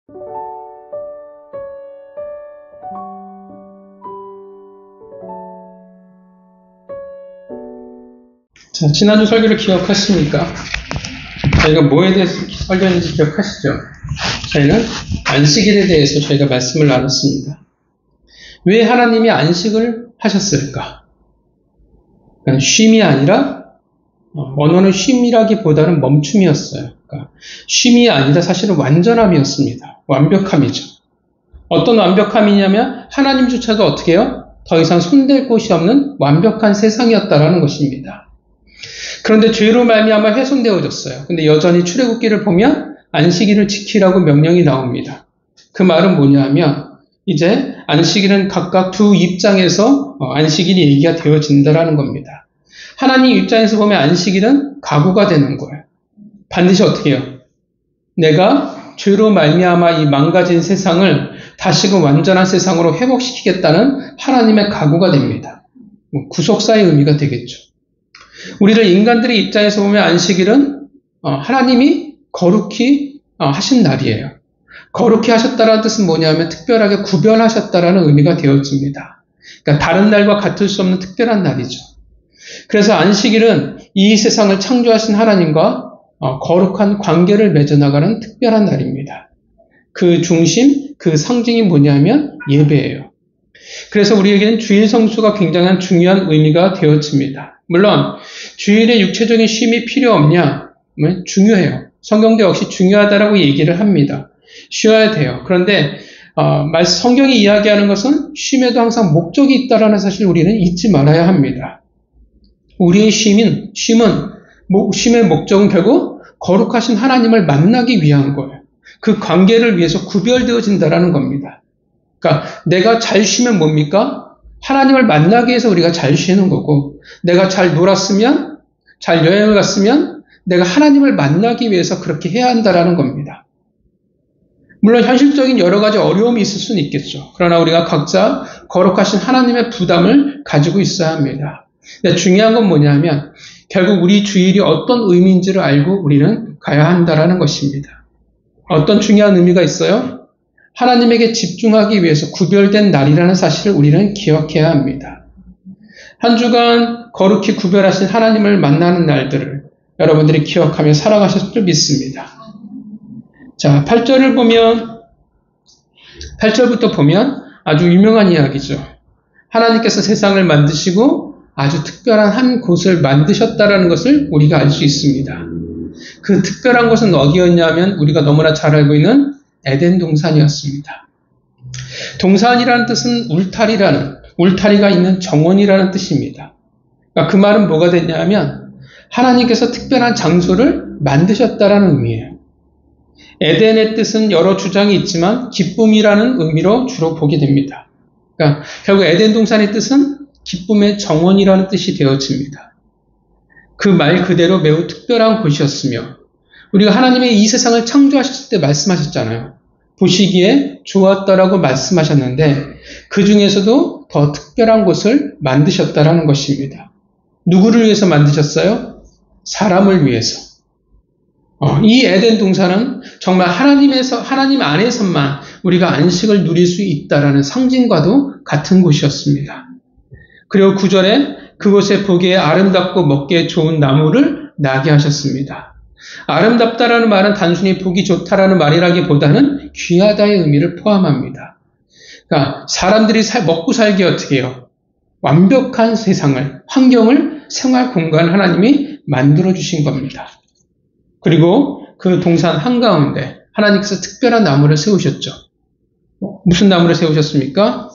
자, 지난주 설교를 기억하십니까? 저희가 뭐에 대해서 설교했는지 기억하시죠? 저희는 안식일에 대해서 저희가 말씀을 나눴습니다. 왜 하나님이 안식을 하셨을까? 쉼이 아니라, 언어는 쉼이라기보다는 멈춤이었어요. 그러니까 쉼이 아니라 사실은 완전함이었습니다. 완벽함이죠. 어떤 완벽함이냐면 하나님조차도 어떻게 해요? 더 이상 손댈 곳이 없는 완벽한 세상이었다라는 것입니다. 그런데 죄로 말미암아 훼손되어졌어요. 근데 여전히 출애굽기를 보면 안식일을 지키라고 명령이 나옵니다. 그 말은 뭐냐면 이제 안식일은 각각 두 입장에서 안식일이 얘기가 되어진다라는 겁니다. 하나님 입장에서 보면 안식일은 각오가 되는 거예요. 반드시 어떻게 해요? 내가 죄로 말미암아 이 망가진 세상을 다시금 완전한 세상으로 회복시키겠다는 하나님의 각오가 됩니다. 구속사의 의미가 되겠죠. 우리를 인간들의 입장에서 보면 안식일은 하나님이 거룩히 하신 날이에요. 거룩히 하셨다는 뜻은 뭐냐면 특별하게 구별하셨다라는 의미가 되어집니다. 그러니까 다른 날과 같을 수 없는 특별한 날이죠. 그래서 안식일은 이 세상을 창조하신 하나님과 거룩한 관계를 맺어나가는 특별한 날입니다. 그 중심, 그 상징이 뭐냐면 예배예요. 그래서 우리에게는 주일 성수가 굉장한 중요한 의미가 되어집니다. 물론 주일에 육체적인 쉼이 필요 없냐? 중요해요. 성경도 역시 중요하다라고 얘기를 합니다. 쉬어야 돼요. 그런데 성경이 이야기하는 것은 쉼에도 항상 목적이 있다라는 사실을 우리는 잊지 말아야 합니다. 우리의 쉼의 목적은 결국 거룩하신 하나님을 만나기 위한 거예요. 그 관계를 위해서 구별되어진다라는 겁니다. 그러니까 내가 잘 쉬면 뭡니까? 하나님을 만나기 위해서 우리가 잘 쉬는 거고, 내가 잘 놀았으면, 잘 여행을 갔으면 내가 하나님을 만나기 위해서 그렇게 해야 한다라는 겁니다. 물론 현실적인 여러 가지 어려움이 있을 수는 있겠죠. 그러나 우리가 각자 거룩하신 하나님의 부담을 가지고 있어야 합니다. 근데 중요한 건 뭐냐면 결국 우리 주일이 어떤 의미인지를 알고 우리는 가야 한다라는 것입니다. 어떤 중요한 의미가 있어요? 하나님에게 집중하기 위해서 구별된 날이라는 사실을 우리는 기억해야 합니다. 한 주간 거룩히 구별하신 하나님을 만나는 날들을 여러분들이 기억하며 살아가셨을 줄 믿습니다. 자, 8절부터 보면 아주 유명한 이야기죠. 하나님께서 세상을 만드시고 아주 특별한 한 곳을 만드셨다라는 것을 우리가 알 수 있습니다. 그 특별한 곳은 어디였냐면 우리가 너무나 잘 알고 있는 에덴 동산이었습니다. 동산이라는 뜻은 울타리가 있는 정원이라는 뜻입니다. 그러니까 그 말은 뭐가 됐냐면 하나님께서 특별한 장소를 만드셨다라는 의미예요. 에덴의 뜻은 여러 주장이 있지만 기쁨이라는 의미로 주로 보게 됩니다. 그러니까 결국 에덴 동산의 뜻은 기쁨의 정원이라는 뜻이 되어집니다. 그 말 그대로 매우 특별한 곳이었으며 우리가 하나님의 이 세상을 창조하셨을 때 말씀하셨잖아요. 보시기에 좋았다라고 말씀하셨는데 그 중에서도 더 특별한 곳을 만드셨다라는 것입니다. 누구를 위해서 만드셨어요? 사람을 위해서. 이 에덴 동산은 정말 하나님 안에서만 우리가 안식을 누릴 수 있다라는 상징과도 같은 곳이었습니다. 그리고 9절에 그곳에 보기에 아름답고 먹기에 좋은 나무를 나게 하셨습니다. 아름답다라는 말은 단순히 보기 좋다라는 말이라기보다는 귀하다의 의미를 포함합니다. 그러니까 사람들이 먹고 살기 어떻게 해요? 완벽한 세상을, 환경을, 생활 공간을 하나님이 만들어주신 겁니다. 그리고 그 동산 한가운데 하나님께서 특별한 나무를 세우셨죠. 무슨 나무를 세우셨습니까?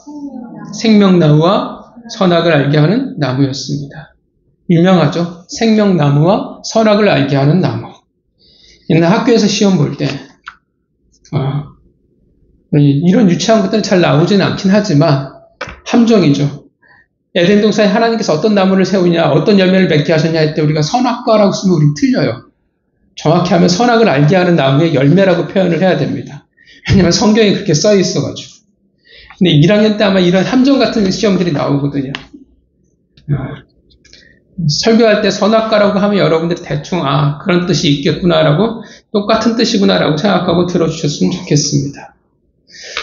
생명나무와 선악을 알게 하는 나무였습니다. 유명하죠? 생명나무와 선악을 알게 하는 나무. 옛날 학교에서 시험 볼 때 이런 유치한 것들은 잘 나오지는 않긴 하지만 함정이죠. 에덴 동산에 하나님께서 어떤 나무를 세우냐, 어떤 열매를 맺게 하셨냐 할 때 우리가 선악과라고 쓰면 우리 틀려요. 정확히 하면 선악을 알게 하는 나무의 열매라고 표현을 해야 됩니다. 왜냐하면 성경에 그렇게 써 있어가지고. 근데 1학년 때 아마 이런 함정 같은 시험들이 나오거든요. 설교할 때 선악과라고 하면 여러분들이 대충 그런 뜻이 있겠구나라고 똑같은 뜻이구나라고 생각하고 들어주셨으면 좋겠습니다.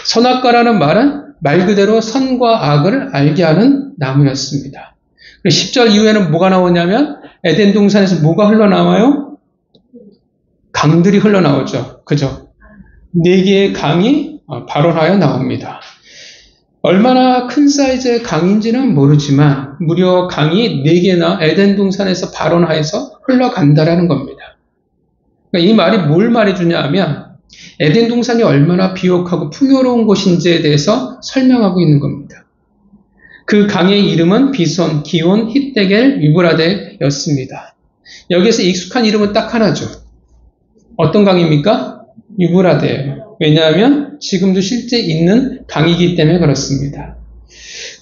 선악과라는 말은 말 그대로 선과 악을 알게 하는 나무였습니다. 10절 이후에는 뭐가 나오냐면 에덴 동산에서 뭐가 흘러나와요? 강들이 흘러나오죠. 그죠? 4개의 강이 발원하여 나옵니다. 얼마나 큰 사이즈의 강인지는 모르지만 무려 강이 4개나 에덴 동산에서 발원하여서 흘러간다라는 겁니다. 그러니까 이 말이 뭘 말해주냐 하면 에덴 동산이 얼마나 비옥하고 풍요로운 곳인지에 대해서 설명하고 있는 겁니다. 그 강의 이름은 비손, 기온, 힛데겔, 유브라데였습니다. 여기서 익숙한 이름은 딱 하나죠. 어떤 강입니까? 유브라데예요. 왜냐하면 지금도 실제 있는 강이기 때문에 그렇습니다.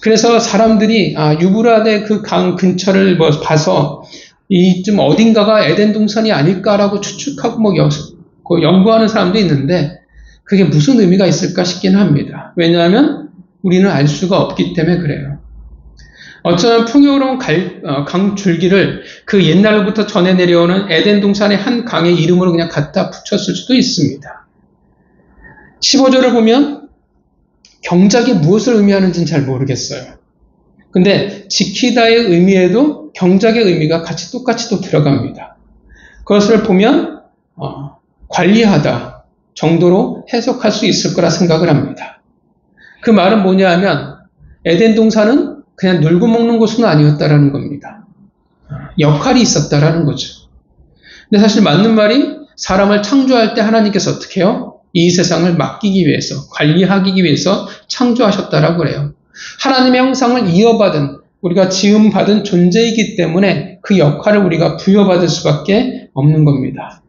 그래서 사람들이 유브라데 그 강 근처를 봐서 이쯤 어딘가가 에덴 동산이 아닐까라고 추측하고 연구하는 사람도 있는데 그게 무슨 의미가 있을까 싶긴 합니다. 왜냐하면 우리는 알 수가 없기 때문에 그래요. 어쩌면 풍요로운 강 줄기를 그 옛날부터 전해 내려오는 에덴 동산의 한 강의 이름으로 그냥 갖다 붙였을 수도 있습니다. 15절을 보면 경작이 무엇을 의미하는지는 잘 모르겠어요. 근데 지키다의 의미에도 경작의 의미가 똑같이 또 들어갑니다. 그것을 보면 관리하다 정도로 해석할 수 있을 거라 생각을 합니다. 그 말은 뭐냐 하면 에덴 동산은 그냥 놀고 먹는 곳은 아니었다라는 겁니다. 역할이 있었다라는 거죠. 근데 사실 맞는 말이 사람을 창조할 때 하나님께서 어떻게 해요? 이 세상을 맡기기 위해서, 관리하기 위해서 창조하셨다라고 그래요. 하나님의 형상을 이어받은, 우리가 지음받은 존재이기 때문에 그 역할을 우리가 부여받을 수밖에 없는 겁니다.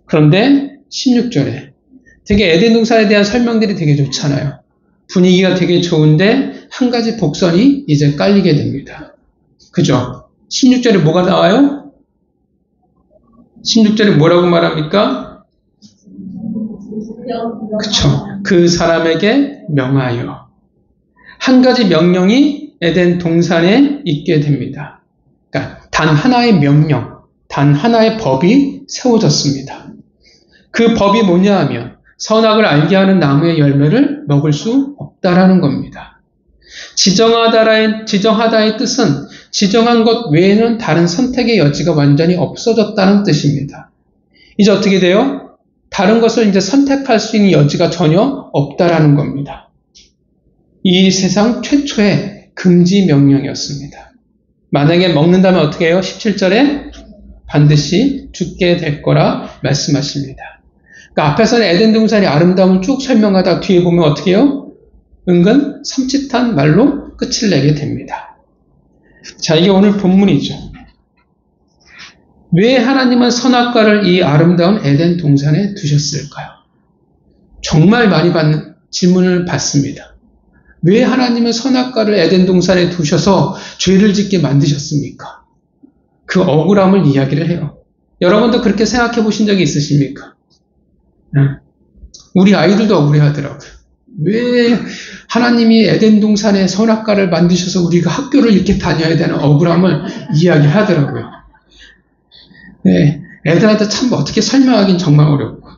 그런데 16절에 되게 에덴 동산에 대한 설명들이 되게 좋잖아요. 분위기가 되게 좋은데 한 가지 복선이 이제 깔리게 됩니다. 그죠? 16절에 뭐가 나와요? 16절에 뭐라고 말합니까? 그쵸. 그 사람에게 명하여. 한 가지 명령이 에덴 동산에 있게 됩니다. 그러니까 단 하나의 명령, 단 하나의 법이 세워졌습니다. 그 법이 뭐냐 하면 선악을 알게 하는 나무의 열매를 먹을 수 없다라는 겁니다. 지정하다의 뜻은 지정한 것 외에는 다른 선택의 여지가 완전히 없어졌다는 뜻입니다. 이제 어떻게 돼요? 다른 것을 이제 선택할 수 있는 여지가 전혀 없다라는 겁니다. 이 세상 최초의 금지 명령이었습니다. 만약에 먹는다면 어떻게 해요? 17절에 반드시 죽게 될 거라 말씀하십니다. 그러니까 앞에서는 에덴 동산의 아름다움을 쭉 설명하다 뒤에 보면 어떻게 해요? 은근 섬찟한 말로 끝을 내게 됩니다. 자, 이게 오늘 본문이죠. 왜 하나님은 선악과를 이 아름다운 에덴 동산에 두셨을까요? 정말 많이 받는 질문을 받습니다. 왜 하나님은 선악과를 에덴 동산에 두셔서 죄를 짓게 만드셨습니까? 그 억울함을 이야기를 해요. 여러분도 그렇게 생각해 보신 적이 있으십니까? 우리 아이들도 억울해하더라고요. 왜 하나님이 에덴 동산에 선악과를 만드셔서 우리가 학교를 이렇게 다녀야 되는 억울함을 이야기하더라고요. 네, 애들한테 참 어떻게 설명하긴 정말 어렵고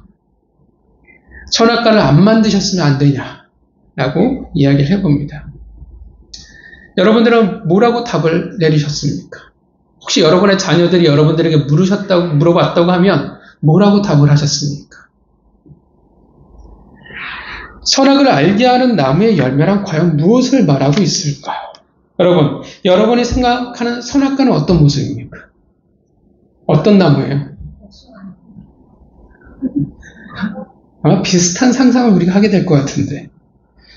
선악과를 안 만드셨으면 안 되냐라고 이야기를 해봅니다. 여러분들은 뭐라고 답을 내리셨습니까? 혹시 여러분의 자녀들이 여러분들에게 물어봤다고 하면 뭐라고 답을 하셨습니까? 선악을 알게 하는 나무의 열매란 과연 무엇을 말하고 있을까요? 여러분, 여러분이 생각하는 선악과는 어떤 모습입니까? 어떤 나무예요? 아마 비슷한 상상을 우리가 하게 될 것 같은데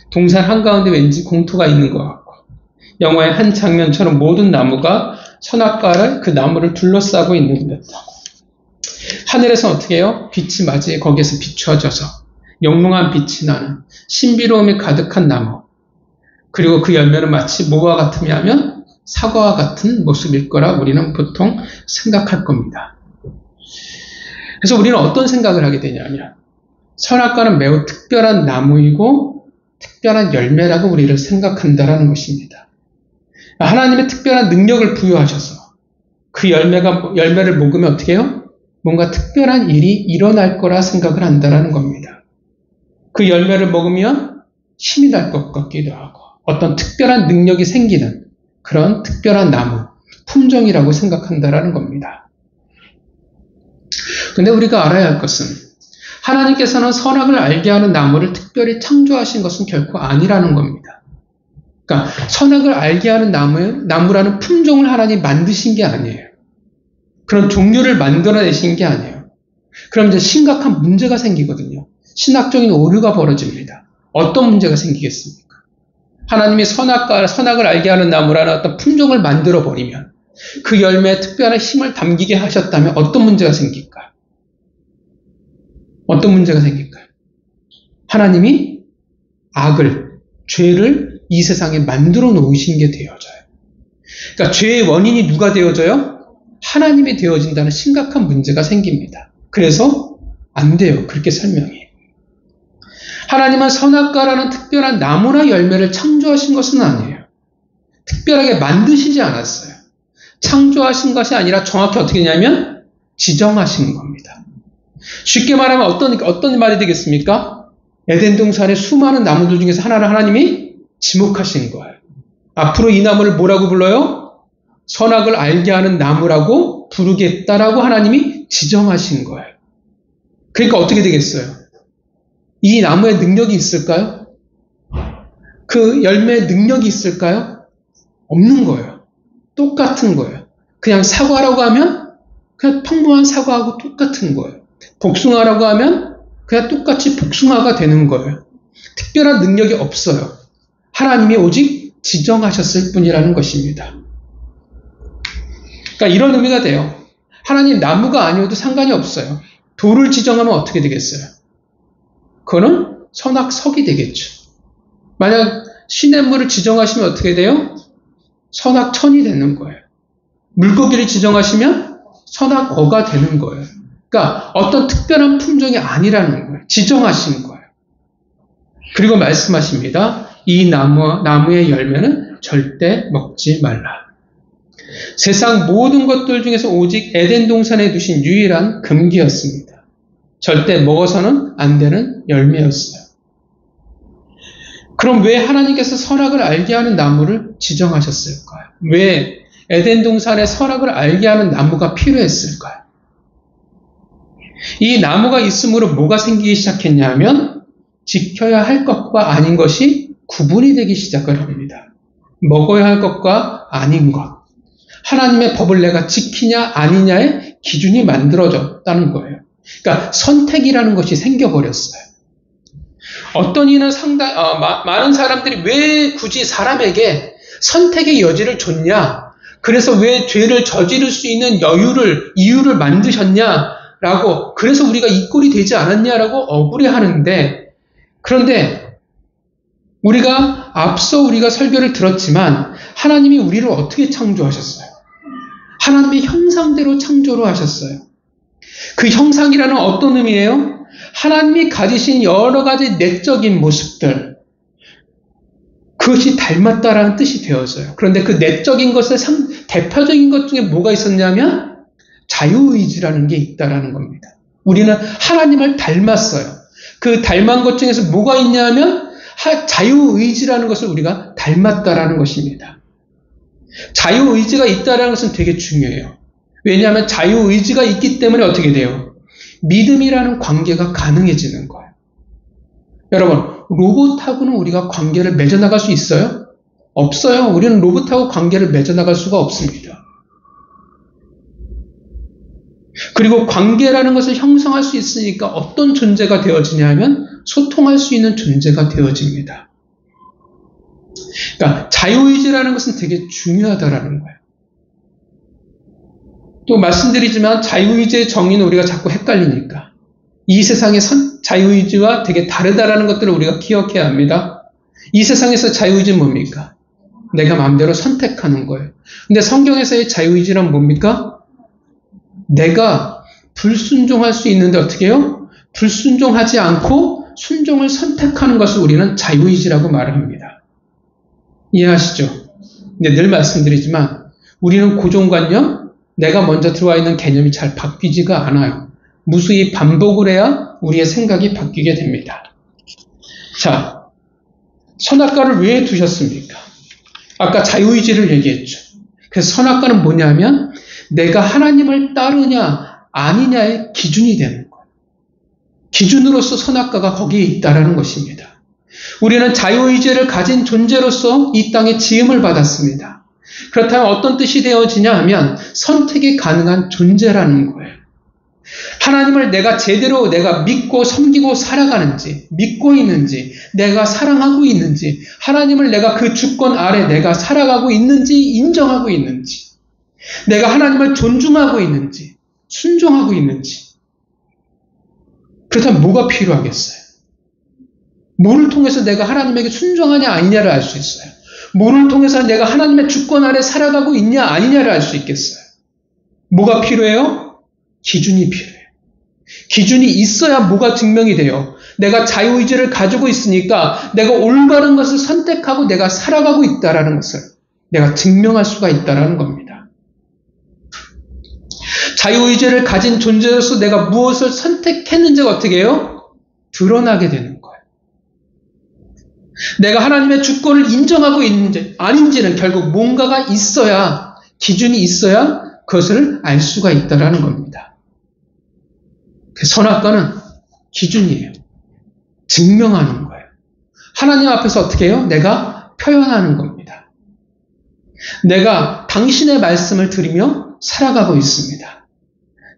동산 한가운데 왠지 공터가 있는 것 같고 영화의 한 장면처럼 모든 나무가 선악과를 그 나무를 둘러싸고 있는 듯하고 하늘에서 어떻게 해요? 빛이 마치 거기에서 비춰져서 영롱한 빛이 나는 신비로움이 가득한 나무 그리고 그 열매는 마치 뭐와 같으냐면 사과와 같은 모습일 거라 우리는 보통 생각할 겁니다. 그래서 우리는 어떤 생각을 하게 되냐면 선악과는 매우 특별한 나무이고 특별한 열매라고 우리를 생각한다라는 것입니다. 하나님의 특별한 능력을 부여하셔서 그 열매를 먹으면 어떻게 해요? 뭔가 특별한 일이 일어날 거라 생각을 한다라는 겁니다. 그 열매를 먹으면 힘이 날 것 같기도 하고 어떤 특별한 능력이 생기는 그런 특별한 나무, 품종이라고 생각한다라는 겁니다. 근데 우리가 알아야 할 것은 하나님께서는 선악을 알게 하는 나무를 특별히 창조하신 것은 결코 아니라는 겁니다. 그러니까 선악을 알게 하는 나무라는 품종을 하나님 만드신 게 아니에요. 그런 종류를 만들어내신 게 아니에요. 그럼 이제 심각한 문제가 생기거든요. 신학적인 오류가 벌어집니다. 어떤 문제가 생기겠습니까? 하나님이 선악을 알게 하는 나무라는 어떤 품종을 만들어버리면 그 열매에 특별한 힘을 담기게 하셨다면 어떤 문제가 생길까요? 어떤 문제가 생길까요? 하나님이 악을, 죄를 이 세상에 만들어 놓으신 게 되어져요. 그러니까 죄의 원인이 누가 되어져요? 하나님이 되어진다는 심각한 문제가 생깁니다. 그래서 안 돼요. 그렇게 설명해요. 하나님은 선악과라는 특별한 나무나 열매를 창조하신 것은 아니에요. 특별하게 만드시지 않았어요. 창조하신 것이 아니라 정확히 어떻게 했냐면 지정하신 겁니다. 쉽게 말하면 어떤 말이 되겠습니까? 에덴 동산의 수많은 나무들 중에서 하나를 하나님이 지목하신 거예요. 앞으로 이 나무를 뭐라고 불러요? 선악을 알게 하는 나무라고 부르겠다라고 하나님이 지정하신 거예요. 그러니까 어떻게 되겠어요? 이 나무에 능력이 있을까요? 그 열매에 능력이 있을까요? 없는 거예요. 똑같은 거예요. 그냥 사과라고 하면 그냥 평범한 사과하고 똑같은 거예요. 복숭아라고 하면 그냥 똑같이 복숭아가 되는 거예요. 특별한 능력이 없어요. 하나님이 오직 지정하셨을 뿐이라는 것입니다. 그러니까 이런 의미가 돼요. 하나님 나무가 아니어도 상관이 없어요. 돌을 지정하면 어떻게 되겠어요? 그거는 선악석이 되겠죠. 만약 시냇물을 지정하시면 어떻게 돼요? 선악천이 되는 거예요. 물고기를 지정하시면 선악어가 되는 거예요. 그러니까 어떤 특별한 품종이 아니라는 거예요. 지정하신 거예요. 그리고 말씀하십니다. 이 나무의 열매는 절대 먹지 말라. 세상 모든 것들 중에서 오직 에덴 동산에 두신 유일한 금기였습니다. 절대 먹어서는 안 되는 열매였어요. 그럼 왜 하나님께서 선악을 알게 하는 나무를 지정하셨을까요? 왜 에덴 동산에 선악을 알게 하는 나무가 필요했을까요? 이 나무가 있음으로 뭐가 생기기 시작했냐면 지켜야 할 것과 아닌 것이 구분이 되기 시작을 합니다. 먹어야 할 것과 아닌 것. 하나님의 법을 내가 지키냐 아니냐의 기준이 만들어졌다는 거예요. 그러니까 선택이라는 것이 생겨버렸어요. 어떤 이는 많은 사람들이 왜 굳이 사람에게 선택의 여지를 줬냐? 그래서 왜 죄를 저지를 수 있는 이유를 만드셨냐라고, 그래서 우리가 이 꼴이 되지 않았냐라고 억울해하는데, 그런데 앞서 우리가 설교를 들었지만 하나님이 우리를 어떻게 창조하셨어요? 하나님의 형상대로 창조를 하셨어요. 그 형상이라는 어떤 의미예요? 하나님이 가지신 여러 가지 내적인 모습들, 그것이 닮았다라는 뜻이 되어져요. 그런데 그 내적인 것의 대표적인 것 중에 뭐가 있었냐면 자유의지라는 게 있다라는 겁니다. 우리는 하나님을 닮았어요. 그 닮은 것 중에서 뭐가 있냐면 자유의지라는 것을 우리가 닮았다라는 것입니다. 자유의지가 있다라는 것은 되게 중요해요. 왜냐하면 자유의지가 있기 때문에 어떻게 돼요? 믿음이라는 관계가 가능해지는 거예요. 여러분, 로봇하고는 우리가 관계를 맺어나갈 수 있어요? 없어요. 우리는 로봇하고 관계를 맺어나갈 수가 없습니다. 그리고 관계라는 것을 형성할 수 있으니까 어떤 존재가 되어지냐면 소통할 수 있는 존재가 되어집니다. 그러니까 자유의지라는 것은 되게 중요하다라는 거예요. 또 말씀드리지만 자유의지의 정의는 우리가 자꾸 헷갈리니까 이 세상의 자유의지와 되게 다르다라는 것들을 우리가 기억해야 합니다. 이 세상에서 자유의지는 뭡니까? 내가 마음대로 선택하는 거예요. 근데 성경에서의 자유의지란 뭡니까? 내가 불순종할 수 있는데 어떻게 해요? 불순종하지 않고 순종을 선택하는 것을 우리는 자유의지라고 말을 합니다. 이해하시죠? 근데 늘 말씀드리지만 우리는 고정관념, 내가 먼저 들어와 있는 개념이 잘 바뀌지가 않아요. 무수히 반복을 해야 우리의 생각이 바뀌게 됩니다. 자, 선악과를 왜 두셨습니까? 아까 자유의지를 얘기했죠. 그래서 선악과는 뭐냐면 내가 하나님을 따르냐 아니냐의 기준이 되는 거예요. 기준으로서 선악과가 거기에 있다라는 것입니다. 우리는 자유의지를 가진 존재로서 이 땅에 지음을 받았습니다. 그렇다면 어떤 뜻이 되어지냐 하면 선택이 가능한 존재라는 거예요. 하나님을 내가 제대로 내가 믿고 섬기고 살아가는지, 믿고 있는지, 내가 사랑하고 있는지, 하나님을 내가 그 주권 아래 내가 살아가고 있는지 인정하고 있는지, 내가 하나님을 존중하고 있는지, 순종하고 있는지. 그렇다면 뭐가 필요하겠어요? 뭐를 통해서 내가 하나님에게 순종하냐 아니냐를 알 수 있어요. 뭐를 통해서 내가 하나님의 주권 아래 살아가고 있냐 아니냐를 알 수 있겠어요. 뭐가 필요해요? 기준이 필요해요. 기준이 있어야 뭐가 증명이 돼요. 내가 자유의지를 가지고 있으니까 내가 올바른 것을 선택하고 내가 살아가고 있다라는 것을 내가 증명할 수가 있다라는 겁니다. 자유의지를 가진 존재로서 내가 무엇을 선택했는지가 어떻게 해요? 드러나게 되는 거예요. 내가 하나님의 주권을 인정하고 있는지 아닌지는 결국 뭔가가 있어야, 기준이 있어야 그것을 알 수가 있다라는 겁니다. 선악과는 기준이에요. 증명하는 거예요. 하나님 앞에서 어떻게 해요? 내가 표현하는 겁니다. 내가 당신의 말씀을 들으며 살아가고 있습니다.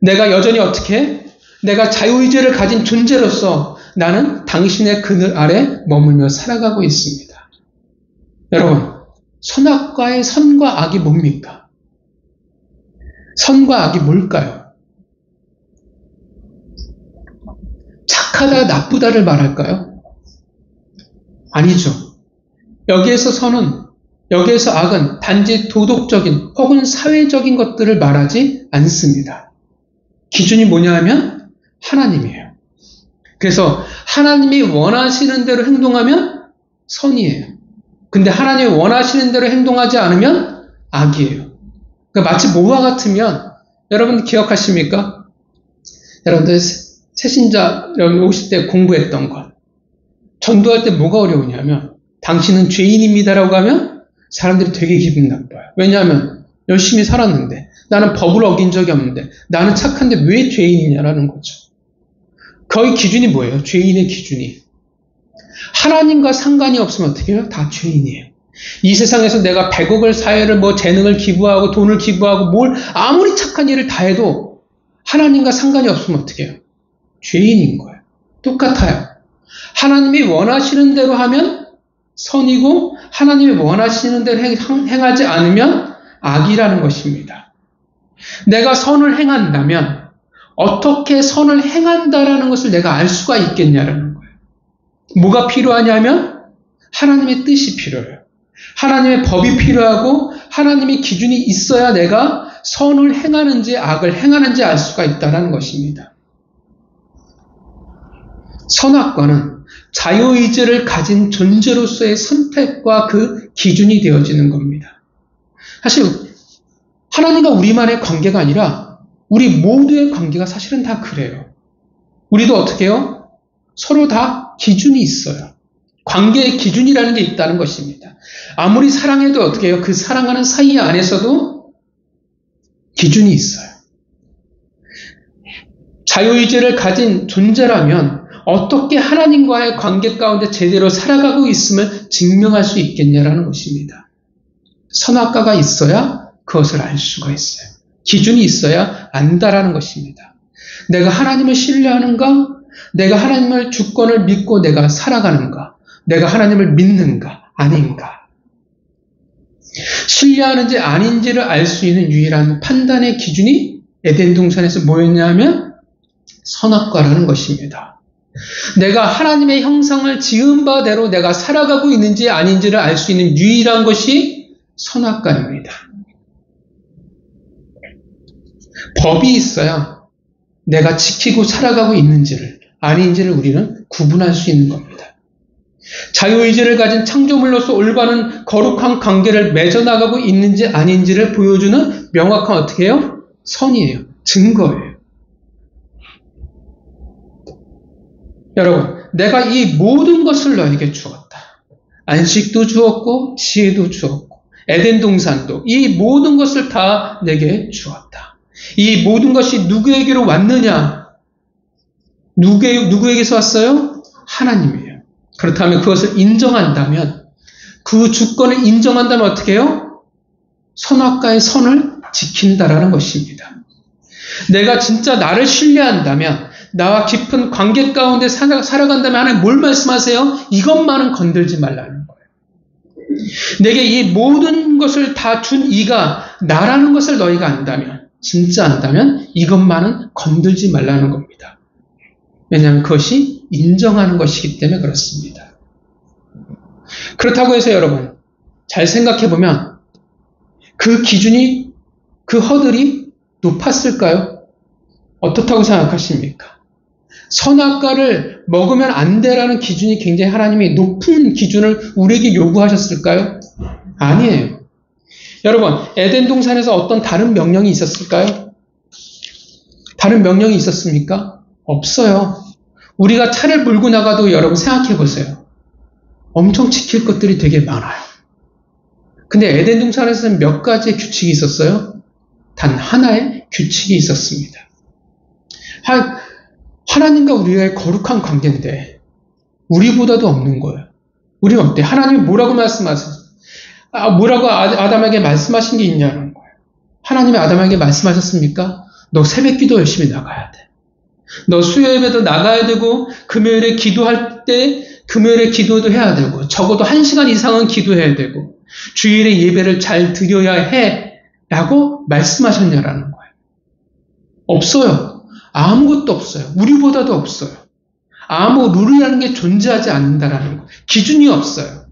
내가 여전히 어떻게 해? 내가 자유의지를 가진 존재로서 나는 당신의 그늘 아래 머물며 살아가고 있습니다. 여러분, 선악과의 선과 악이 뭡니까? 선과 악이 뭘까요? 착하다, 나쁘다를 말할까요? 아니죠. 여기에서 선은, 여기에서 악은 단지 도덕적인 혹은 사회적인 것들을 말하지 않습니다. 기준이 뭐냐 하면 하나님이에요. 그래서 하나님이 원하시는 대로 행동하면 선이에요. 근데 하나님이 원하시는 대로 행동하지 않으면 악이에요. 그러니까 마치 뭐와 같으면, 여러분 기억하십니까? 여러분들 새신자 여러분 오실 때 공부했던 것. 전도할 때 뭐가 어려우냐면 당신은 죄인입니다라고 하면 사람들이 되게 기분 나빠요. 왜냐하면 열심히 살았는데 나는 법을 어긴 적이 없는데 나는 착한데 왜 죄인이냐라는 거죠. 거의 기준이 뭐예요? 죄인의 기준이. 하나님과 상관이 없으면 어떻게 해요? 다 죄인이에요. 이 세상에서 내가 100억을 사회를 재능을 기부하고 돈을 기부하고 뭘 아무리 착한 일을 다 해도 하나님과 상관이 없으면 어떻게 해요? 죄인인 거예요. 똑같아요. 하나님이 원하시는 대로 하면 선이고 하나님이 원하시는 대로 행하지 않으면 악이라는 것입니다. 내가 선을 행한다면 어떻게 선을 행한다라는 것을 내가 알 수가 있겠냐라는 거예요. 뭐가 필요하냐면 하나님의 뜻이 필요해요. 하나님의 법이 필요하고 하나님의 기준이 있어야 내가 선을 행하는지 악을 행하는지 알 수가 있다는 것입니다. 선악과는 자유의지를 가진 존재로서의 선택과 그 기준이 되어지는 겁니다. 사실 하나님과 우리만의 관계가 아니라 우리 모두의 관계가 사실은 다 그래요. 우리도 어떻게 해요? 서로 다 기준이 있어요. 관계의 기준이라는 게 있다는 것입니다. 아무리 사랑해도 어떻게 해요? 그 사랑하는 사이 안에서도 기준이 있어요. 자유의지를 가진 존재라면 어떻게 하나님과의 관계 가운데 제대로 살아가고 있음을 증명할 수 있겠냐라는 것입니다. 선악과가 있어야 그것을 알 수가 있어요. 기준이 있어야 안다라는 것입니다. 내가 하나님을 신뢰하는가? 내가 하나님의 주권을 믿고 내가 살아가는가? 내가 하나님을 믿는가? 아닌가? 신뢰하는지 아닌지를 알 수 있는 유일한 판단의 기준이 에덴 동산에서 뭐였냐면 선악과라는 것입니다. 내가 하나님의 형상을 지은 바대로 내가 살아가고 있는지 아닌지를 알 수 있는 유일한 것이 선악과입니다. 법이 있어야 내가 지키고 살아가고 있는지를 아닌지를 우리는 구분할 수 있는 겁니다. 자유의지를 가진 창조물로서 올바른 거룩한 관계를 맺어나가고 있는지 아닌지를 보여주는 명확한 어떻게 해요? 선이에요. 증거예요. 여러분, 내가 이 모든 것을 너에게 주었다. 안식도 주었고 지혜도 주었고 에덴 동산도 이 모든 것을 다 내게 주었다. 이 모든 것이 누구에게로 왔느냐? 누구에게서 왔어요? 하나님이에요. 그렇다면 그것을 인정한다면, 그 주권을 인정한다면 어떻게 해요? 선악과의 선을 지킨다라는 것입니다. 내가 진짜 나를 신뢰한다면, 나와 깊은 관계 가운데 살아간다면 하나님 뭘 말씀하세요? 이것만은 건들지 말라는 거예요. 내게 이 모든 것을 다 준 이가 나라는 것을 너희가 안다면, 진짜 안다면 이것만은 건들지 말라는 겁니다. 왜냐하면 그것이 인정하는 것이기 때문에 그렇습니다. 그렇다고 해서 여러분, 잘 생각해보면 그 기준이, 그 허들이 높았을까요? 어떻다고 생각하십니까? 선악과를 먹으면 안 되라는 기준이 굉장히 하나님이 높은 기준을 우리에게 요구하셨을까요? 아니에요. 여러분, 에덴 동산에서 어떤 다른 명령이 있었을까요? 다른 명령이 있었습니까? 없어요. 우리가 차를 몰고 나가도 여러분 생각해 보세요. 엄청 지킬 것들이 되게 많아요. 근데 에덴 동산에서는 몇 가지의 규칙이 있었어요? 단 하나의 규칙이 있었습니다. 하나님과 우리의 거룩한 관계인데 우리보다도 없는 거예요. 우리는 어때? 하나님이 뭐라고 말씀하세요? 뭐라고 아담에게 말씀하신 게 있냐는 거예요. 하나님이 아담에게 말씀하셨습니까? 너 새벽기도 열심히 나가야 돼. 너 수요예배도 나가야 되고 금요일에 기도할 때 금요일에 기도도 해야 되고 적어도 1시간 이상은 기도해야 되고 주일에 예배를 잘 드려야 해 라고 말씀하셨냐라는 거예요. 없어요. 아무것도 없어요. 우리보다도 없어요. 아무 룰이라는 게 존재하지 않는다라는 거예요. 기준이 없어요.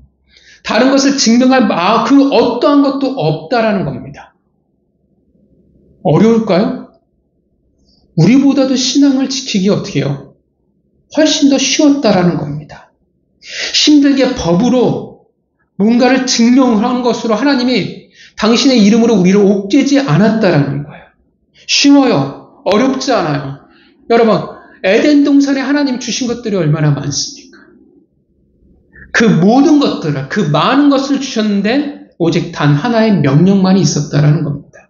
다른 것을 증명할 그 어떠한 것도 없다라는 겁니다. 어려울까요? 우리보다도 신앙을 지키기 어떻게 해요? 훨씬 더 쉬웠다라는 겁니다. 힘들게 법으로 뭔가를 증명한 것으로 하나님이 당신의 이름으로 우리를 옥죄지 않았다라는 거예요. 쉬워요. 어렵지 않아요. 여러분, 에덴 동산에 하나님 주신 것들이 얼마나 많습니까? 그 모든 것들을, 그 많은 것을 주셨는데 오직 단 하나의 명령만이 있었다라는 겁니다.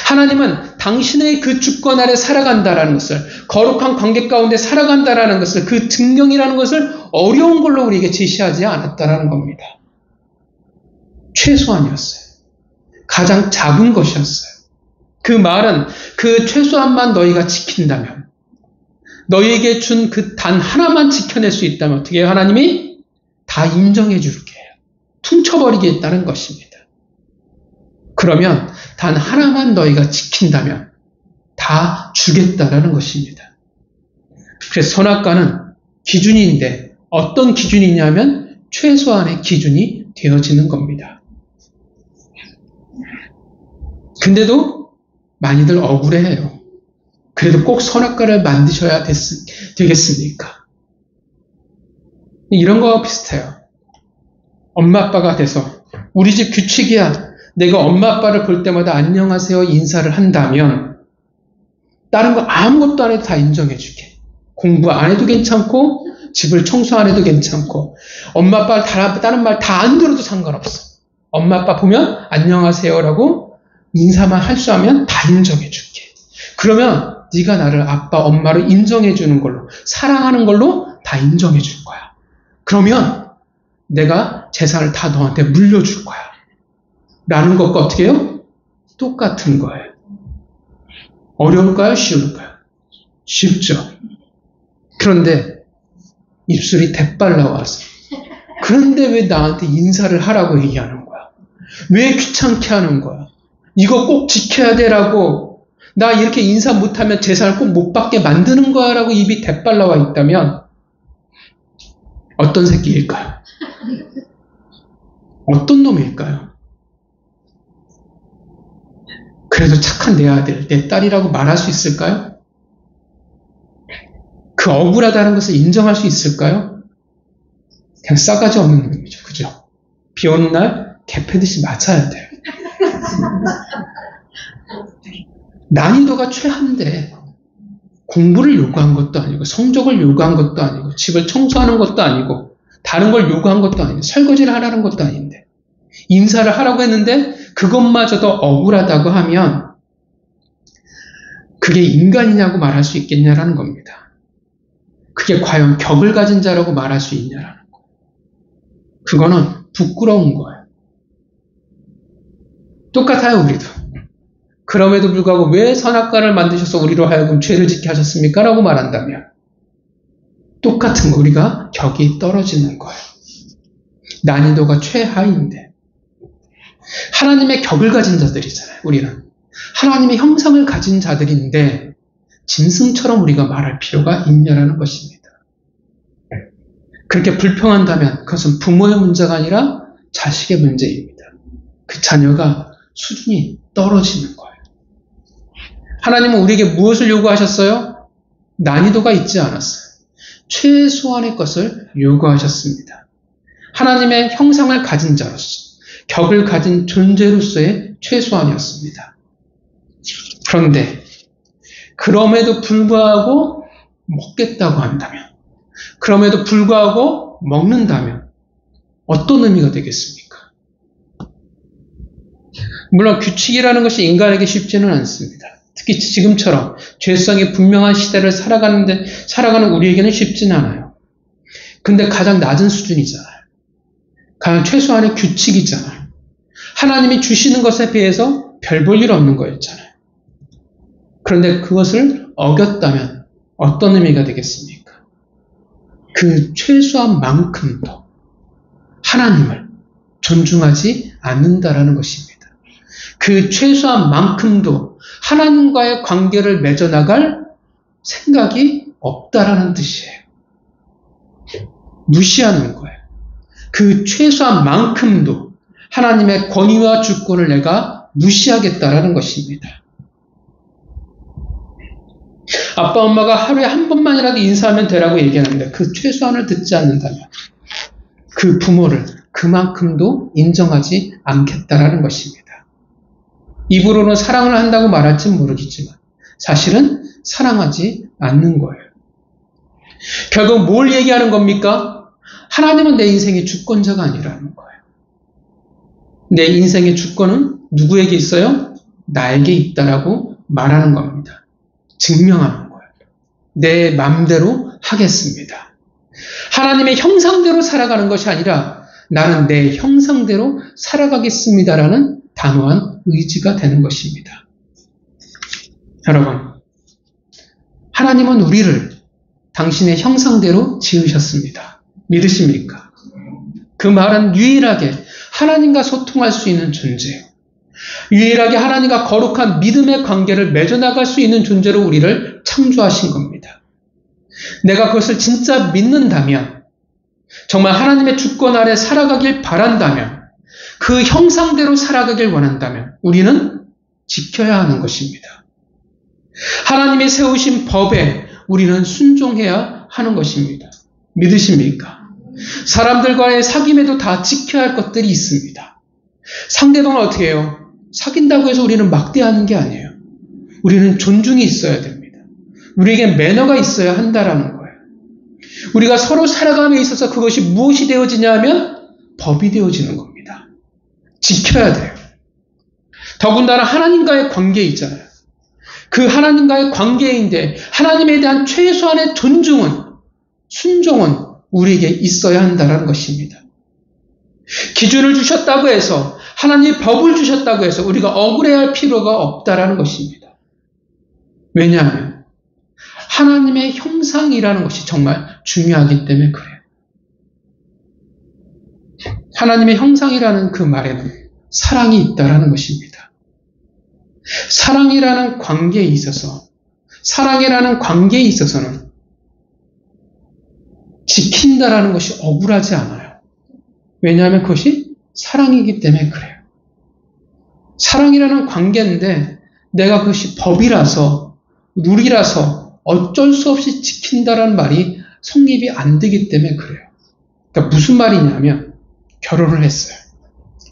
하나님은 당신의 그 주권 아래 살아간다라는 것을, 거룩한 관계 가운데 살아간다라는 것을, 그 증명이라는 것을 어려운 걸로 우리에게 제시하지 않았다라는 겁니다. 최소한이었어요. 가장 작은 것이었어요. 그 말은 그 최소한만 너희가 지킨다면, 너희에게 준 그 단 하나만 지켜낼 수 있다면 어떻게 해요? 하나님이 다 인정해 줄게 해요. 퉁쳐버리겠다는 것입니다. 그러면 단 하나만 너희가 지킨다면 다 주겠다라는 것입니다. 그래서 선악과는 기준인데 어떤 기준이냐면 최소한의 기준이 되어지는 겁니다. 근데도 많이들 억울해해요. 그래도 꼭 선악과를 만드셔야 되겠습니까? 이런 거와 비슷해요. 엄마 아빠가 돼서 우리 집 규칙이야. 내가 엄마 아빠를 볼 때마다 안녕하세요 인사를 한다면 다른 거 아무것도 안 해도 다 인정해 줄게. 공부 안 해도 괜찮고 집을 청소 안 해도 괜찮고 엄마 아빠 다른 말 다 안 들어도 상관없어. 엄마 아빠 보면 안녕하세요라고 인사만 할 수 하면 다 인정해 줄게. 그러면 네가 나를 아빠 엄마를 인정해 주는 걸로, 사랑하는 걸로 다 인정해 줄 거야. 그러면 내가 재산을 다 너한테 물려줄 거야. 라는 것과 어떻게 해요? 똑같은 거예요. 어려울까요? 쉬울까요? 쉽죠. 그런데 입술이 대빨 나와서 그런데 왜 나한테 인사를 하라고 얘기하는 거야? 왜 귀찮게 하는 거야? 이거 꼭 지켜야 되라고, 나 이렇게 인사 못하면 재산을 꼭 못 받게 만드는 거야 라고 입이 대빨 나와 있다면 어떤 새끼일까요? 어떤 놈일까요? 그래도 착한 내 아들, 내 딸이라고 말할 수 있을까요? 그 억울하다는 것을 인정할 수 있을까요? 그냥 싸가지 없는 놈이죠. 그죠? 비 오는 날 개 패듯이 맞아야 돼요. 난이도가 최하인데 공부를 요구한 것도 아니고 성적을 요구한 것도 아니고 집을 청소하는 것도 아니고 다른 걸 요구한 것도 아니고 설거지를 하라는 것도 아닌데 인사를 하라고 했는데 그것마저도 억울하다고 하면 그게 인간이냐고 말할 수 있겠냐라는 겁니다. 그게 과연 격을 가진 자라고 말할 수 있냐라는 거예요. 그거는 부끄러운 거예요. 똑같아요, 우리도. 그럼에도 불구하고 왜 선악과를 만드셔서 우리로 하여금 죄를 짓게 하셨습니까? 라고 말한다면 똑같은 거, 우리가 격이 떨어지는 거예요. 난이도가 최하인데 하나님의 격을 가진 자들이잖아요. 우리는 하나님의 형상을 가진 자들인데 짐승처럼 우리가 말할 필요가 있냐라는 것입니다. 그렇게 불평한다면 그것은 부모의 문제가 아니라 자식의 문제입니다. 그 자녀가 수준이 떨어지는 거예요. 하나님은 우리에게 무엇을 요구하셨어요? 난이도가 있지 않았어요. 최소한의 것을 요구하셨습니다. 하나님의 형상을 가진 자로서, 격을 가진 존재로서의 최소한이었습니다. 그런데 그럼에도 불구하고 먹겠다고 한다면, 그럼에도 불구하고 먹는다면 어떤 의미가 되겠습니까? 물론 규칙이라는 것이 인간에게 쉽지는 않습니다. 특히 지금처럼 죄성이 분명한 시대를 살아가는 우리에게는 쉽지는 않아요. 근데 가장 낮은 수준이잖아요. 가장 최소한의 규칙이잖아요. 하나님이 주시는 것에 비해서 별 볼 일 없는 거였잖아요. 그런데 그것을 어겼다면 어떤 의미가 되겠습니까? 그 최소한 만큼도 하나님을 존중하지 않는다라는 것입니다. 그 최소한 만큼도 하나님과의 관계를 맺어나갈 생각이 없다라는 뜻이에요. 무시하는 거예요. 그 최소한 만큼도 하나님의 권위와 주권을 내가 무시하겠다라는 것입니다. 아빠, 엄마가 하루에 한 번만이라도 인사하면 되라고 얘기하는데 그 최소한을 듣지 않는다면 그 부모를 그만큼도 인정하지 않겠다라는 것입니다. 입으로는 사랑을 한다고 말할지는 모르겠지만 사실은 사랑하지 않는 거예요. 결국 뭘 얘기하는 겁니까? 하나님은 내 인생의 주권자가 아니라는 거예요. 내 인생의 주권은 누구에게 있어요? 나에게 있다라고 말하는 겁니다. 증명하는 거예요. 내 마음대로 하겠습니다. 하나님의 형상대로 살아가는 것이 아니라 나는 내 형상대로 살아가겠습니다라는 단호한 의지가 되는 것입니다. 여러분, 하나님은 우리를 당신의 형상대로 지으셨습니다. 믿으십니까? 그 말은 유일하게 하나님과 소통할 수 있는 존재예요. 유일하게 하나님과 거룩한 믿음의 관계를 맺어나갈 수 있는 존재로 우리를 창조하신 겁니다. 내가 그것을 진짜 믿는다면, 정말 하나님의 주권 아래 살아가길 바란다면, 그 형상대로 살아가길 원한다면 우리는 지켜야 하는 것입니다. 하나님이 세우신 법에 우리는 순종해야 하는 것입니다. 믿으십니까? 사람들과의 사귐에도 다 지켜야 할 것들이 있습니다. 상대방을 어떻게 해요? 사귄다고 해서 우리는 막대하는 게 아니에요. 우리는 존중이 있어야 됩니다. 우리에게 매너가 있어야 한다라는 거예요. 우리가 서로 살아감에 있어서 그것이 무엇이 되어지냐 하면 법이 되어지는 겁니다. 지켜야 돼요. 더군다나 하나님과의 관계에 있잖아요. 그 하나님과의 관계인데 하나님에 대한 최소한의 존중은, 순종은 우리에게 있어야 한다는 것입니다. 기준을 주셨다고 해서, 하나님이 법을 주셨다고 해서 우리가 억울해할 필요가 없다는 것입니다. 왜냐하면 하나님의 형상이라는 것이 정말 중요하기 때문에 그래요. 하나님의 형상이라는 그 말에는 사랑이 있다는 것입니다. 사랑이라는 관계에 있어서는 지킨다라는 것이 억울하지 않아요. 왜냐하면 그것이 사랑이기 때문에 그래요. 사랑이라는 관계인데 내가 그것이 법이라서, 룰이라서 어쩔 수 없이 지킨다라는 말이 성립이 안 되기 때문에 그래요. 그러니까 무슨 말이냐면 결혼을 했어요.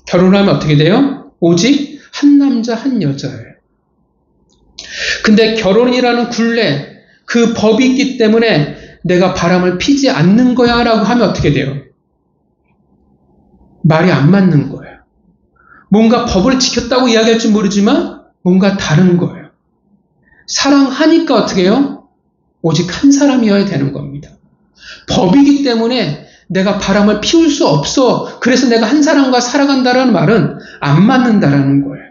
결혼을 하면 어떻게 돼요? 오직 한 남자 한 여자예요. 근데 결혼이라는 굴레, 그 법이 있기 때문에 내가 바람을 피지 않는 거야 라고 하면 어떻게 돼요? 말이 안 맞는 거예요. 뭔가 법을 지켰다고 이야기할지 모르지만 뭔가 다른 거예요. 사랑하니까 어떻게 해요? 오직 한 사람이어야 되는 겁니다. 법이기 때문에 내가 바람을 피울 수 없어. 그래서 내가 한 사람과 살아간다는 말은 안 맞는다라는 거예요.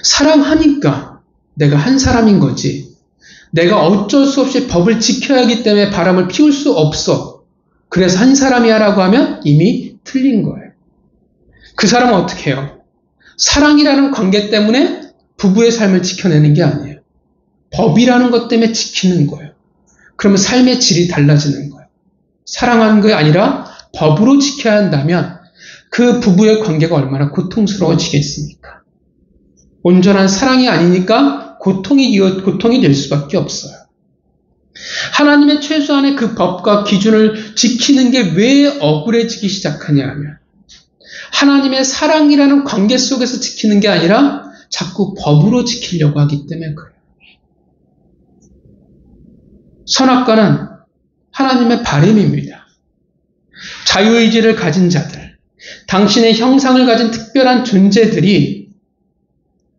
사랑하니까 내가 한 사람인 거지. 내가 어쩔 수 없이 법을 지켜야 하기 때문에 바람을 피울 수 없어. 그래서 한 사람이야 라고 하면 이미 틀린 거예요. 그 사람은 어떻게 해요? 사랑이라는 관계 때문에 부부의 삶을 지켜내는 게 아니에요. 법이라는 것 때문에 지키는 거예요. 그러면 삶의 질이 달라지는 거예요. 사랑하는 게 아니라 법으로 지켜야 한다면 그 부부의 관계가 얼마나 고통스러워지겠습니까? 온전한 사랑이 아니니까 고통이 될 수밖에 없어요. 하나님의 최소한의 그 법과 기준을 지키는 게 왜 억울해지기 시작하냐 하면 하나님의 사랑이라는 관계 속에서 지키는 게 아니라 자꾸 법으로 지키려고 하기 때문에 그래요. 선악과는 하나님의 바람입니다. 자유의지를 가진 자들, 당신의 형상을 가진 특별한 존재들이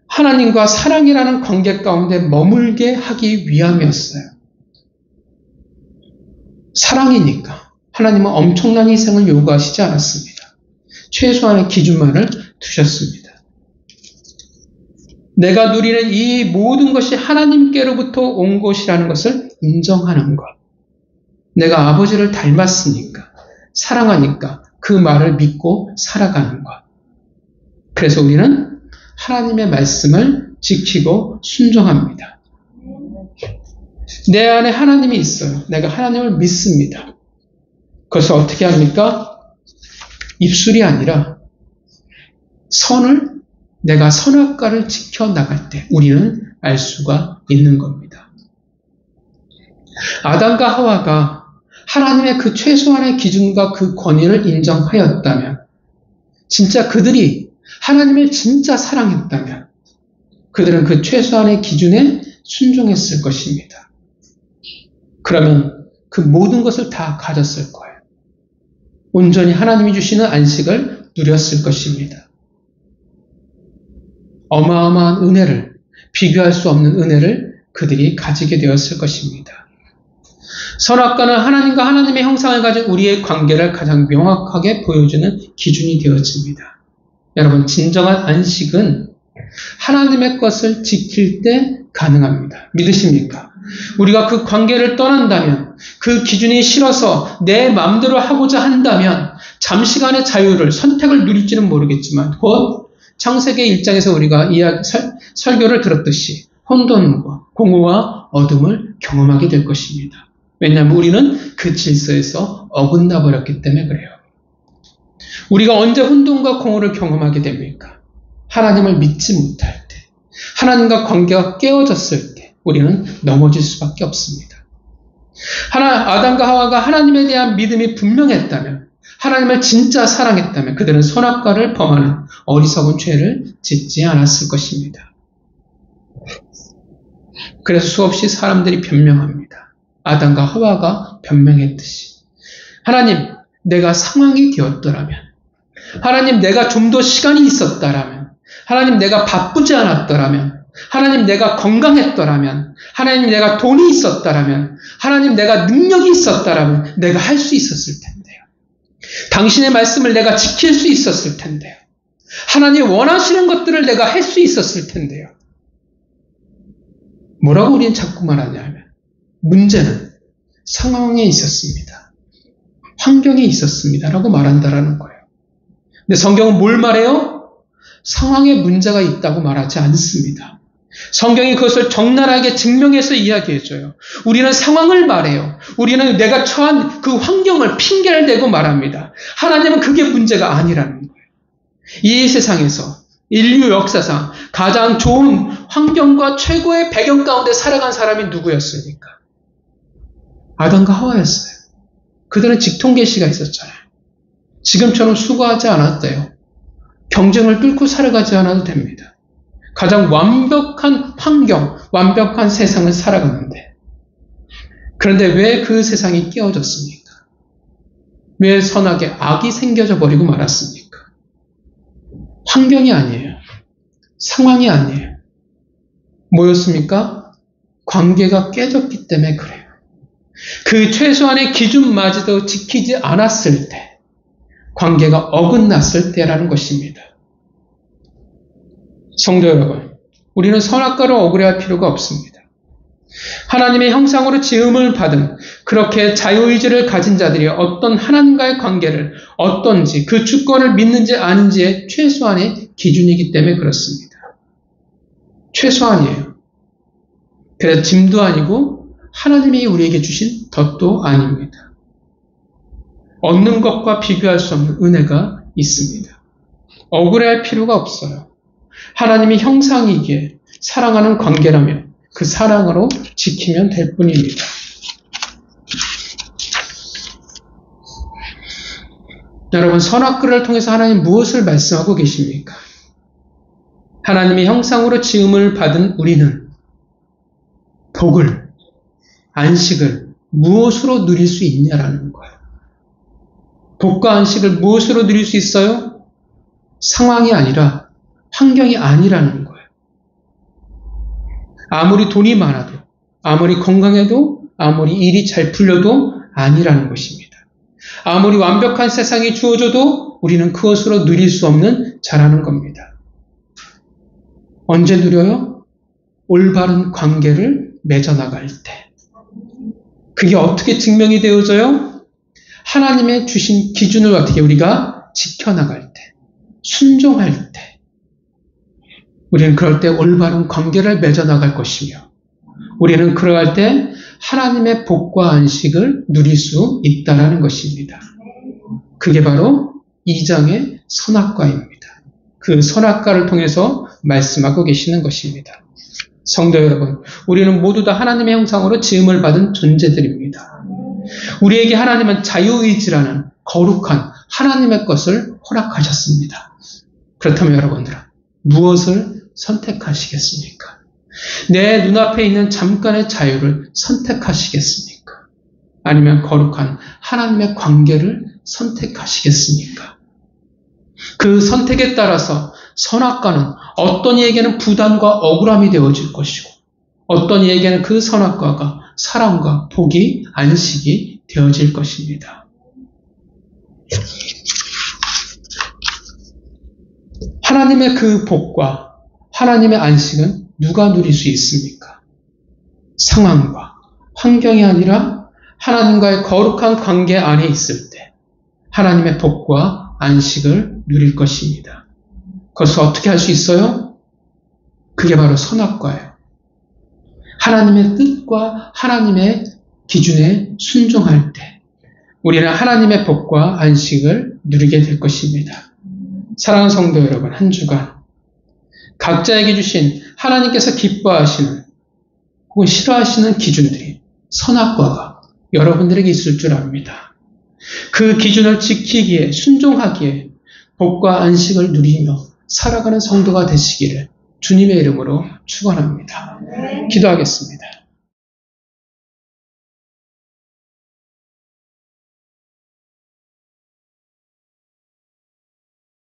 하나님과 사랑이라는 관계 가운데 머물게 하기 위함이었어요. 사랑이니까 하나님은 엄청난 희생을 요구하시지 않았습니다. 최소한의 기준만을 두셨습니다. 내가 누리는 이 모든 것이 하나님께로부터 온 것이라는 것을 인정하는 것. 내가 아버지를 닮았으니까, 사랑하니까 그 말을 믿고 살아가는 것. 그래서 우리는 하나님의 말씀을 지키고 순종합니다. 내 안에 하나님이 있어요. 내가 하나님을 믿습니다. 그래서 어떻게 합니까? 입술이 아니라 내가 선악과를 지켜나갈 때 우리는 알 수가 있는 겁니다. 아담과 하와가 하나님의 그 최소한의 기준과 그 권위를 인정하였다면, 진짜 그들이 하나님을 진짜 사랑했다면 그들은 그 최소한의 기준에 순종했을 것입니다. 그러면 그 모든 것을 다 가졌을 거예요. 온전히 하나님이 주시는 안식을 누렸을 것입니다. 어마어마한 은혜를, 비교할 수 없는 은혜를 그들이 가지게 되었을 것입니다. 선악과는 하나님과 하나님의 형상을 가진 우리의 관계를 가장 명확하게 보여주는 기준이 되어집니다. 여러분, 진정한 안식은 하나님의 것을 지킬 때 가능합니다. 믿으십니까? 우리가 그 관계를 떠난다면, 그 기준이 싫어서 내 마음대로 하고자 한다면 잠시간의 자유를, 선택을 누릴지는 모르겠지만 곧 창세기 1장에서 우리가 설교를 들었듯이 혼돈과 공허와 어둠을 경험하게 될 것입니다. 왜냐하면 우리는 그 질서에서 어긋나 버렸기 때문에 그래요. 우리가 언제 혼돈과 공허를 경험하게 됩니까? 하나님을 믿지 못할 때, 하나님과 관계가 깨어졌을 때 우리는 넘어질 수밖에 없습니다. 아담과 하와가 하나님에 대한 믿음이 분명했다면, 하나님을 진짜 사랑했다면 그들은 선악과를 범하는 어리석은 죄를 짓지 않았을 것입니다. 그래서 수없이 사람들이 변명합니다. 아담과 하와가 변명했듯이, 하나님, 내가 상황이 되었더라면, 하나님, 내가 좀 더 시간이 있었다라면, 하나님, 내가 바쁘지 않았더라면, 하나님, 내가 건강했더라면, 하나님, 내가 돈이 있었다라면, 하나님, 내가 능력이 있었다라면 내가 할 수 있었을 텐데요. 당신의 말씀을 내가 지킬 수 있었을 텐데요. 하나님 원하시는 것들을 내가 할 수 있었을 텐데요. 뭐라고 우리는 자꾸 말하냐면, 문제는 상황에 있었습니다. 환경에 있었습니다. 라고 말한다라는 거예요. 근데 성경은 뭘 말해요? 상황에 문제가 있다고 말하지 않습니다. 성경이 그것을 적나라하게 증명해서 이야기해줘요. 우리는 상황을 말해요. 우리는 내가 처한 그 환경을 핑계를 대고 말합니다. 하나님은 그게 문제가 아니라는 거예요. 이 세상에서 인류 역사상 가장 좋은 환경과 최고의 배경 가운데 살아간 사람이 누구였습니까? 아담과 하와였어요. 그들은 직통계시가 있었잖아요. 지금처럼 수고하지 않았대요. 경쟁을 뚫고 살아가지 않아도 됩니다. 가장 완벽한 환경, 완벽한 세상을 살아가는데, 그런데 왜 그 세상이 깨어졌습니까? 왜 선악에 악이 생겨져 버리고 말았습니까? 환경이 아니에요. 상황이 아니에요. 뭐였습니까? 관계가 깨졌기 때문에 그래요. 그 최소한의 기준마저도 지키지 않았을 때, 관계가 어긋났을 때라는 것입니다. 성도 여러분, 우리는 선악과를 억울해할 필요가 없습니다. 하나님의 형상으로 지음을 받은 그렇게 자유의지를 가진 자들이 어떤 하나님과의 관계를 어떤지, 그 주권을 믿는지 아닌지의 최소한의 기준이기 때문에 그렇습니다. 최소한이에요. 그래서 짐도 아니고 하나님이 우리에게 주신 덫도 아닙니다. 얻는 것과 비교할 수 없는 은혜가 있습니다. 억울해할 필요가 없어요. 하나님이 형상이기에 사랑하는 관계라면 그 사랑으로 지키면 될 뿐입니다. 여러분, 선악과를 통해서 하나님 무엇을 말씀하고 계십니까? 하나님의 형상으로 지음을 받은 우리는 복을, 안식을 무엇으로 누릴 수 있냐라는 거예요. 복과 안식을 무엇으로 누릴 수 있어요? 상황이 아니라, 환경이 아니라는 거예요. 아무리 돈이 많아도, 아무리 건강해도, 아무리 일이 잘 풀려도 아니라는 것입니다. 아무리 완벽한 세상이 주어져도 우리는 그것으로 누릴 수 없는 자라는 겁니다. 언제 누려요? 올바른 관계를 맺어나갈 때. 그게 어떻게 증명이 되어져요? 하나님의 주신 기준을 어떻게 우리가 지켜나갈 때, 순종할 때, 우리는 그럴 때 올바른 관계를 맺어나갈 것이며, 우리는 그러할 때 하나님의 복과 안식을 누릴 수 있다는 것입니다. 그게 바로 2장의 선악과입니다. 그 선악과를 통해서 말씀하고 계시는 것입니다. 성도 여러분, 우리는 모두 다 하나님의 형상으로 지음을 받은 존재들입니다. 우리에게 하나님은 자유의지라는 거룩한 하나님의 것을 허락하셨습니다. 그렇다면 여러분들은 무엇을 선택하시겠습니까? 내 눈앞에 있는 잠깐의 자유를 선택하시겠습니까? 아니면 거룩한 하나님의 관계를 선택하시겠습니까? 그 선택에 따라서 선악과는 어떤 이에게는 부담과 억울함이 되어질 것이고, 어떤 이에게는 그 선악과가 사랑과 복이, 안식이 되어질 것입니다. 하나님의 그 복과 하나님의 안식은 누가 누릴 수 있습니까? 상황과 환경이 아니라 하나님과의 거룩한 관계 안에 있을 때 하나님의 복과 안식을 누릴 것입니다. 그것을 어떻게 할 수 있어요? 그게 바로 선악과예요. 하나님의 뜻과 하나님의 기준에 순종할 때 우리는 하나님의 복과 안식을 누리게 될 것입니다. 사랑하는 성도 여러분, 한 주간 각자에게 주신 하나님께서 기뻐하시는 혹은 싫어하시는 기준들이, 선악과가 여러분들에게 있을 줄 압니다. 그 기준을 지키기에, 순종하기에 복과 안식을 누리며 살아가는 성도가 되시기를 주님의 이름으로 축원합니다. 기도하겠습니다.